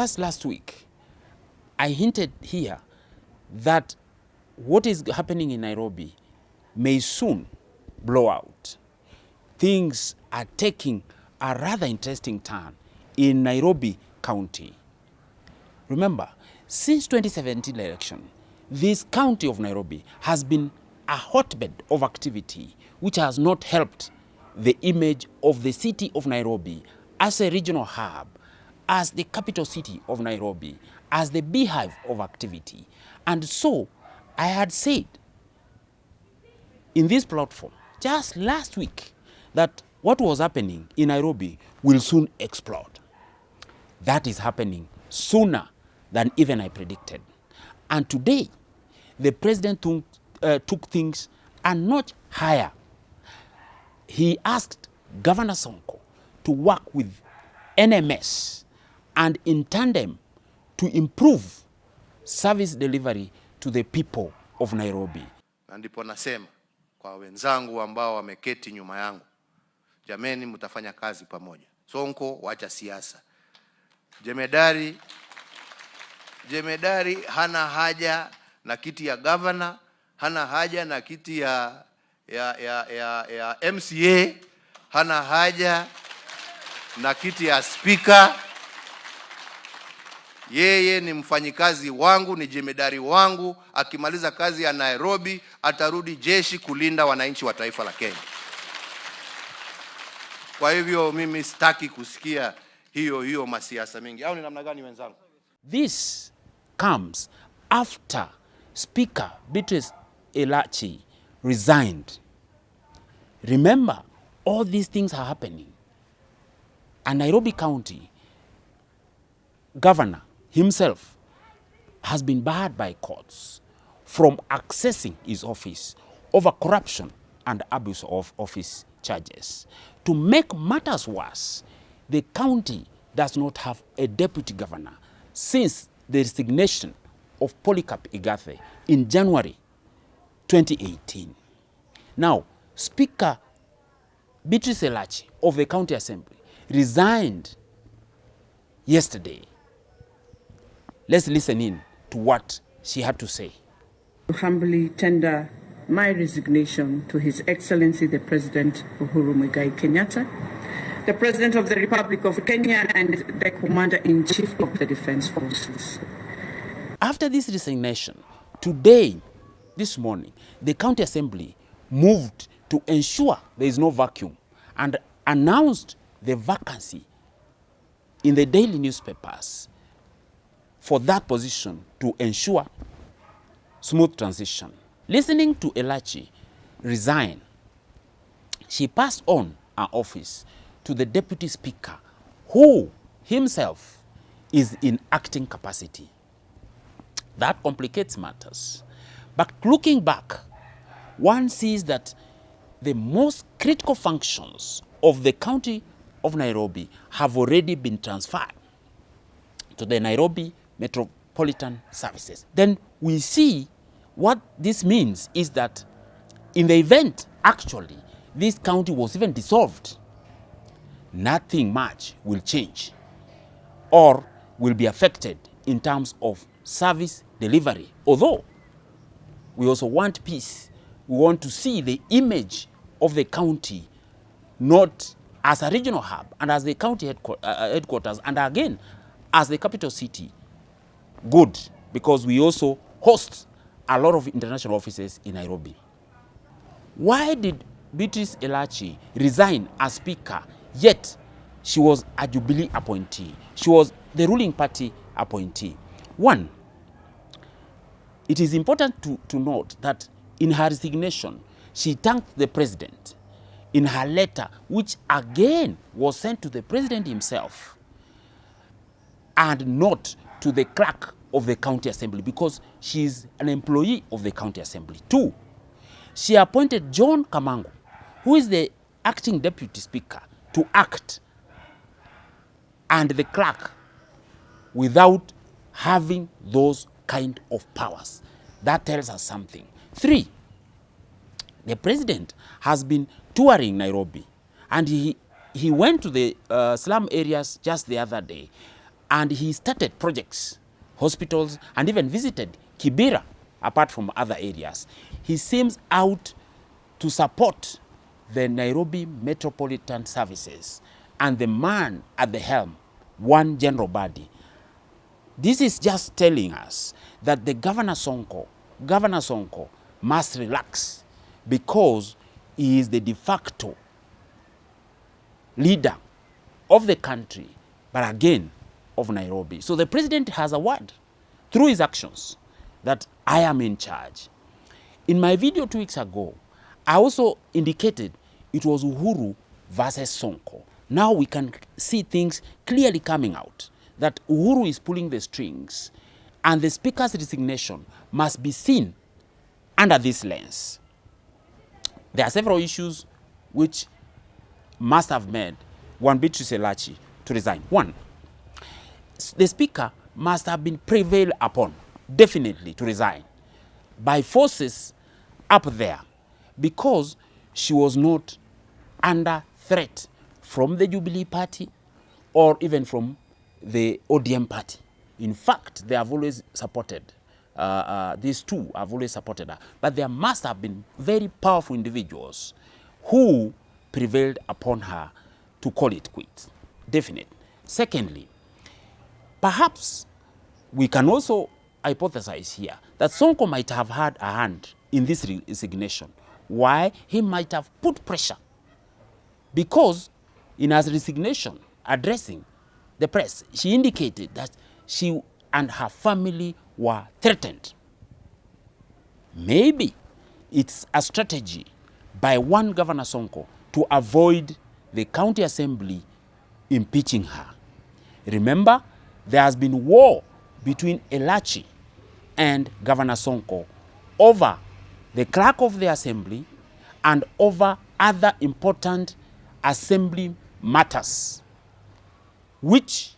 just last week, I hinted here that what is happening in Nairobi may soon blow out. Things are taking a rather interesting turn in Nairobi County. Remember, since 2017 election, this county of Nairobi has been a hotbed of activity which has not helped the image of the city of Nairobi as a regional hub, as the capital city of Nairobi, as the beehive of activity. And so I had said in this platform just last week that what was happening in Nairobi will soon explode. That is happening sooner than even I predicted. And today, the president took things a notch higher. He asked Governor Sonko to work with NMS and in tandem to improve service delivery to the people of Nairobi. Na ndipo nasema kwa wenzangu ambao wameketi nyuma yangu, jameni, mtafanya kazi pamoja. Sonko, wacha siasa. Jemedari hana haja na kiti ya governor, hana haja na kiti ya MCA, hana haja na kiti ya speaker. Yeye ni mfanyikazi wangu, ni jemedari wangu. Akimaliza kazi ya Nairobi, atarudi jeshi kulinda wananchi wa taifa la Kenya. Kwa hivyo mimi sitaki kusikia hiyo masiasa mingi. Au ni namna gani wenzangu? This comes after Speaker Elachi resigned. Remember, all these things are happening. And Nairobi County governor himself has been barred by courts from accessing his office over corruption and abuse of office charges. To make matters worse, the county does not have a deputy governor since the resignation of Polycarp Igathe in January 2018. Now, Speaker Elachi of the County Assembly resigned yesterday. Let's listen in to what she had to say. To humbly tender my resignation to His Excellency the President Uhuru Muigai Kenyatta, the President of the Republic of Kenya and the Commander-in-Chief of the Defense Forces. After this resignation, today, this morning, the County Assembly moved to ensure there is no vacuum and announced the vacancy in the daily newspapers for that position to ensure smooth transition. Listening to Elachi resign, she passed on her office to the Deputy Speaker, who himself is in acting capacity. That complicates matters. But looking back, one sees that the most critical functions of the county of Nairobi have already been transferred to the Nairobi Metropolitan Services. Then we see what this means is that in the event, actually, this county was even dissolved, nothing much will change or will be affected in terms of service delivery. Although we also want peace, we want to see the image of the county not as a regional hub and as the county headquarters and again as the capital city good, because we also host a lot of international offices in Nairobi. Why did Elachi resign as Speaker, yet she was a Jubilee appointee? She was the ruling party appointee. One, it is important to note that in her resignation, she thanked the president in her letter, which again was sent to the president himself and not to the clerk of the county assembly, because she is an employee of the county assembly. Two, she appointed John Kamangu, who is the acting deputy speaker, to act and the clerk without having those kind of powers. That tells us something. Three, the president has been touring Nairobi, and he went to the slum areas just the other day And he started projects, hospitals, and even visited Kibera, apart from other areas. He seems out to support the Nairobi Metropolitan Services and the man at the helm, one General Badi. This is just telling us that the Governor Sonko must relax because he is the de facto leader of the country, but again, of Nairobi. So the president has a word through his actions that I am in charge. In my video 2 weeks ago, I also indicated it was Uhuru versus Sonko. Now we can see things clearly coming out, that Uhuru is pulling the strings, and the Speaker's resignation must be seen under this lens. There are several issues which must have made one Beatrice Elachi to resign. One, the Speaker must have been prevailed upon, definitely, to resign by forces up there, because she was not under threat from the Jubilee Party or even from the ODM Party. In fact, they have always supported, these two have always supported her. But there must have been very powerful individuals who prevailed upon her to call it quits. Definite. Secondly, perhaps we can also hypothesize here that Sonko might have had a hand in this resignation. Why? He might have put pressure, because in her resignation addressing the press, she indicated that she and her family were threatened. Maybe it's a strategy by one Governor Sonko to avoid the county assembly impeaching her. Remember, there has been war between Elachi and Governor Sonko over the clerk of the assembly and over other important assembly matters, which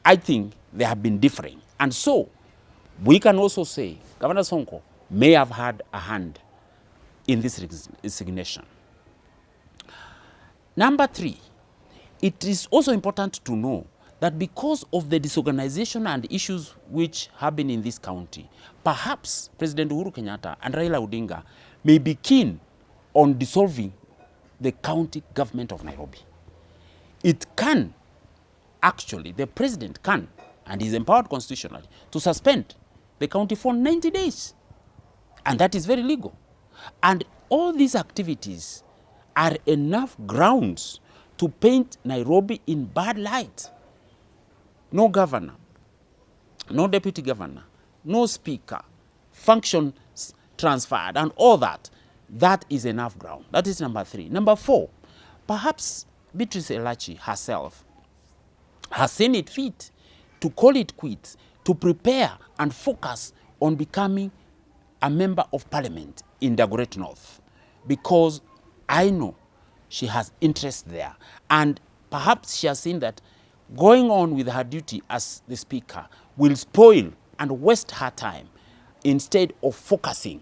I think they have been differing. And so we can also say Governor Sonko may have had a hand in this resignation. Number 3, it is also important to know that because of the disorganization and issues which have been in this county, perhaps President Uhuru Kenyatta and Raila Odinga may be keen on dissolving the county government of Nairobi. It can, actually, the president can, and is empowered constitutionally, to suspend the county for 90 days. And that is very legal. And all these activities are enough grounds to paint Nairobi in bad light. No governor, no deputy governor, no speaker, functions transferred, and all that. That is enough ground. That is number 3. Number 4, perhaps Beatrice Elachi herself has seen it fit to call it quits, to prepare and focus on becoming a member of parliament in the Great North, because I know she has interest there. And perhaps she has seen that going on with her duty as the speaker will spoil and waste her time instead of focusing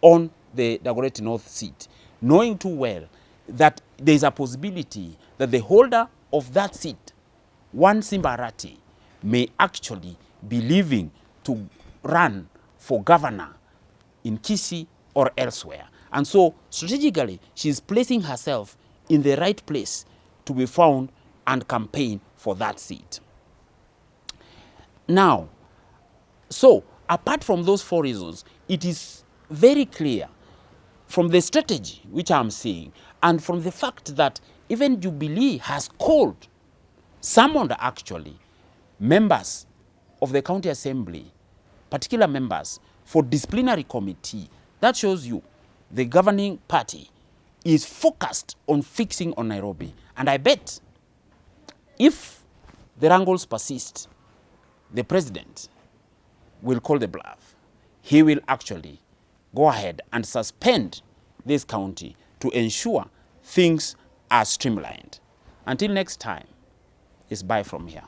on the Great North seat, knowing too well that there is a possibility that the holder of that seat, one Simba Arati, may actually be leaving to run for governor in Kisii or elsewhere. And so strategically, she is placing herself in the right place to be found and campaign for that seat. Now, so apart from those 4 reasons, it is very clear from the strategy which I'm seeing, and from the fact that even Jubilee has summoned actually members of the county assembly, particular members, for disciplinary committee, that shows you the governing party is focused on fixing on Nairobi. And I bet if the wrangles persist, the president will call the bluff. He will actually go ahead and suspend this county to ensure things are streamlined. Until next time, it's bye from here.